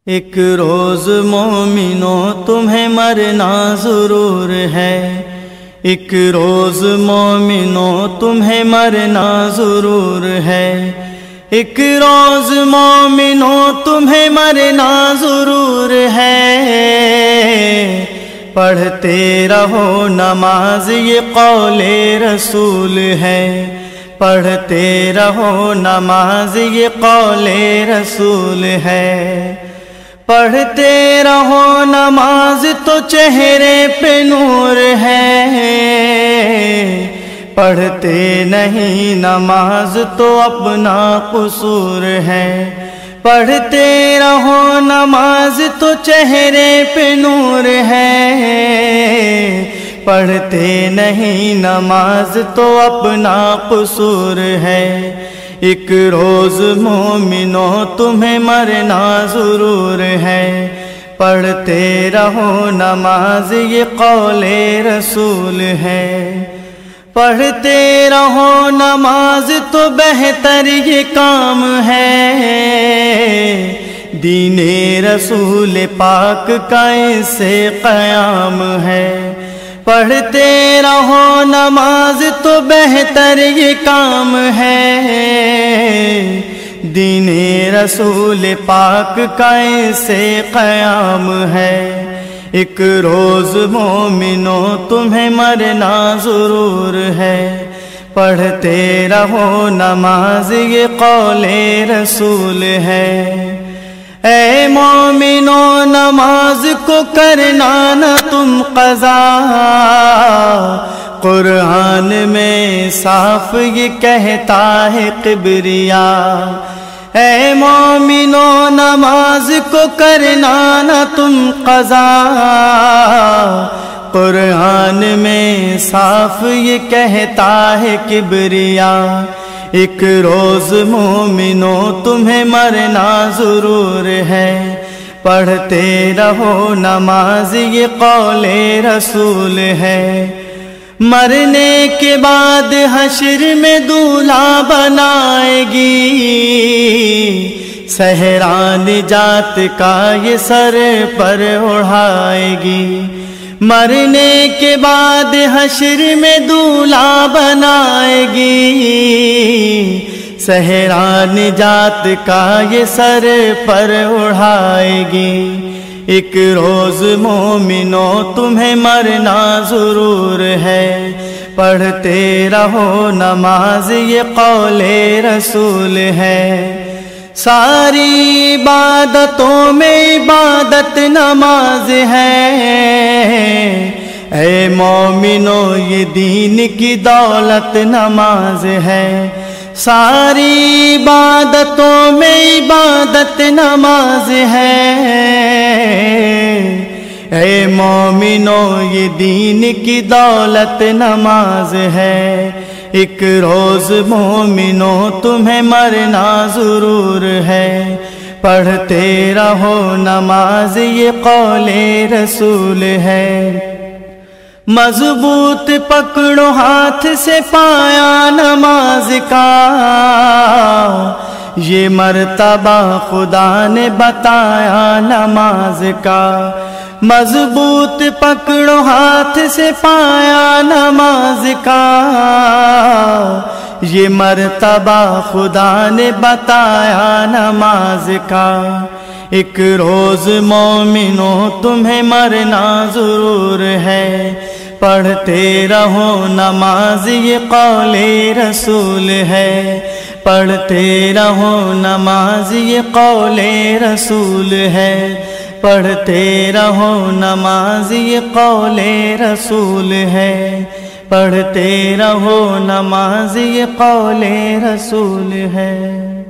ایک روز مومنوں تمہیں مرنا ضرور ہے، ایک روز مومنوں تمہیں مرنا ضرور ہے، ایک روز مومنوں تمہیں مرنا ضرور ہے۔ پڑھتے رہو نماز یہ قول رسول ہے، پڑھتے رہو نماز یہ قول رسول ہے۔ پڑھتے رہو نماز تو چہرے پہ نور ہے، پڑھتے نہیں نماز تو اپنا قصور ہے۔ پڑھتے رہو نماز تو چہرے پہ نور ہے، پڑھتے نہیں نماز تو اپنا قصور ہے۔ ایک روز مومنوں تمہیں مرنا ضرور ہے، پڑھتے رہو نماز یہ قول رسول ہے۔ پڑھتے رہو نماز تو بہتر یہ کام ہے، دین رسول پاک کا اس سے قیام ہے۔ پڑھتے رہو نماز تو بہتر یہ کام ہے، دین رسول پاک کا اس سے قیام ہے۔ ایک روز مومنوں تمہیں مرنا ضرور ہے، پڑھتے رہو نماز یہ قول رسول ہے۔ اے مومنوں نماز کو کرنا نہ تم قضا، قرآن میں صاف یہ کہتا ہے کبریاء۔ اے مومنوں نماز کو کرنا نہ تم قضا، قرآن میں صاف یہ کہتا ہے کبریاء۔ ایک روز مومنوں تمہیں مرنا ضرور ہے، پڑھتے رہو نماز یہ قول رسول ہے۔ مرنے کے بعد حشر میں دولہا بنائے گی، صحرا نجات کا یہ سر پر اڑھائے گی۔ مرنے کے بعد حشر میں دولہا بنائے گی، صحرا نجات کا یہ سر پر اڑھائے گی۔ ایک روز مومنوں تمہیں مرنا ضرور ہے، پڑھتے رہو نماز یہ قول رسول ہے۔ ساری عبادتوں میں عبادت نماز ہے، اے مومنوں یہ دین کی دولت نماز ہے۔ ساری عبادتوں میں عبادت نماز ہے، اے مومنوں یہ دین کی دولت نماز ہے۔ ایک روز مومنوں تمہیں مرنا ضرور ہے، پڑھتے رہو نماز یہ قول رسول ہے۔ مضبوط پکڑو ہاتھ سے پایا نماز کا، یہ مرتبہ خدا نے بتایا نماز کا۔ مضبوط پکڑو ہاتھ سے پایا نماز کا، یہ مرتبہ خدا نے بتایا نماز کا۔ ایک روز مومنوں تمہیں مرنا ضرور ہے، پڑھتے رہو نماز یہ قول رسول ہے۔ پڑھتے رہو نماز یہ قول رسول ہے، پڑھتے رہو نماز یہ قول رسول ہے، پڑھتے رہو نماز یہ قول رسول ہے۔